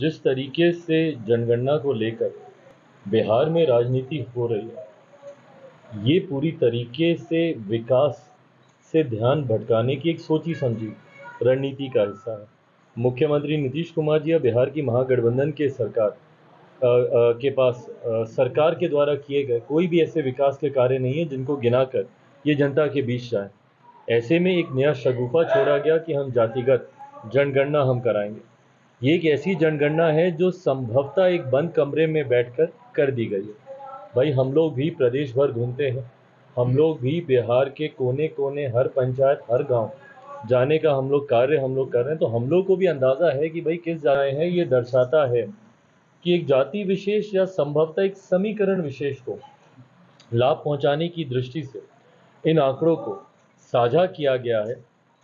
जिस तरीके से जनगणना को लेकर बिहार में राजनीति हो रही है, ये पूरी तरीके से विकास से ध्यान भटकाने की एक सोची समझी रणनीति का हिस्सा है। मुख्यमंत्री नीतीश कुमार जी या बिहार की महागठबंधन के सरकार के पास सरकार के द्वारा किए गए कोई भी ऐसे विकास के कार्य नहीं है जिनको गिनाकर ये जनता के बीच जाए। ऐसे में एक नया शगुफा छोड़ा गया कि हम जातिगत जनगणना हम कराएंगे। ये एक ऐसी जनगणना है जो संभवतः एक बंद कमरे में बैठकर कर दी गई है। भाई, हम लोग भी प्रदेश भर घूमते हैं, हम लोग भी बिहार के कोने कोने, हर पंचायत, हर गांव जाने का हम लोग कर रहे हैं, तो हम लोग को भी अंदाज़ा है कि भाई किस जगह है। ये दर्शाता है कि एक जाति विशेष या संभवतः एक समीकरण विशेष को लाभ पहुंचाने की दृष्टि से इन आंकड़ों को साझा किया गया है।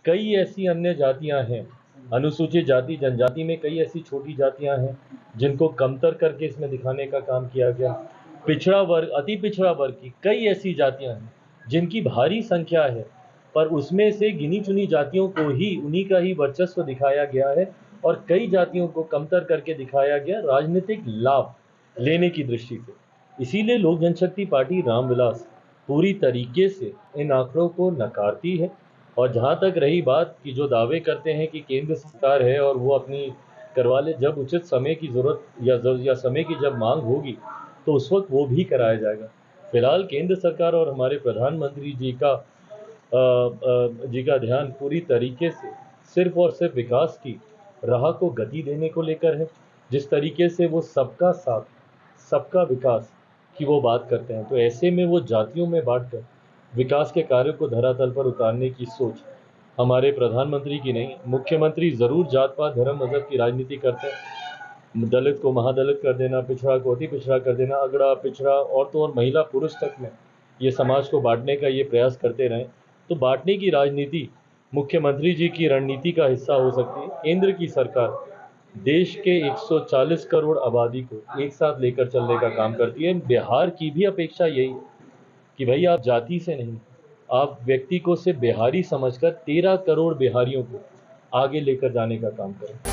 कई ऐसी अन्य जातियां हैं, अनुसूचित जाति जनजाति में कई ऐसी छोटी जातियां हैं जिनको कमतर करके इसमें दिखाने का काम किया गया। पिछड़ा वर्ग, अति पिछड़ा वर्ग की कई ऐसी जातियां हैं जिनकी भारी संख्या है, पर उसमें से गिनी चुनी जातियों को ही उन्हीं का ही वर्चस्व दिखाया गया है और कई जातियों को कमतर करके दिखाया गया राजनीतिक लाभ लेने की दृष्टि से। इसीलिए लोक जनशक्ति पार्टी रामविलास पूरी तरीके से इन आंकड़ों को नकारती है। और जहां तक रही बात कि जो दावे करते हैं कि केंद्र सरकार है और वो अपनी करवा ले, जब उचित समय की जरूरत या समय की जब मांग होगी तो उस वक्त वो भी कराया जाएगा। फिलहाल केंद्र सरकार और हमारे प्रधानमंत्री जी का ध्यान पूरी तरीके से सिर्फ और सिर्फ विकास की राह को गति देने को लेकर है। जिस तरीके से वो सबका साथ, सबका विकास की वो बात करते हैं, तो ऐसे में वो जातियों में बांटकर विकास के कार्यों को धरातल पर उतारने की सोच हमारे प्रधानमंत्री की नहीं। मुख्यमंत्री ज़रूर जात पात धर्म मजहब की राजनीति करते हैं, दलित को महादलित कर देना, पिछड़ा को अति पिछड़ा कर देना, अगड़ा पिछड़ा औरतों और महिला पुरुष तक में ये समाज को बांटने का ये प्रयास करते रहें, तो बांटने की राजनीति मुख्यमंत्री जी की रणनीति का हिस्सा हो सकती है। केंद्र की सरकार देश के 140 करोड़ आबादी को एक साथ लेकर चलने का काम करती है। बिहार की भी अपेक्षा यही है कि भाई आप जाति से नहीं, आप व्यक्ति को सिर्फ बिहारी समझकर 13 करोड़ बिहारियों को आगे लेकर जाने का काम करें।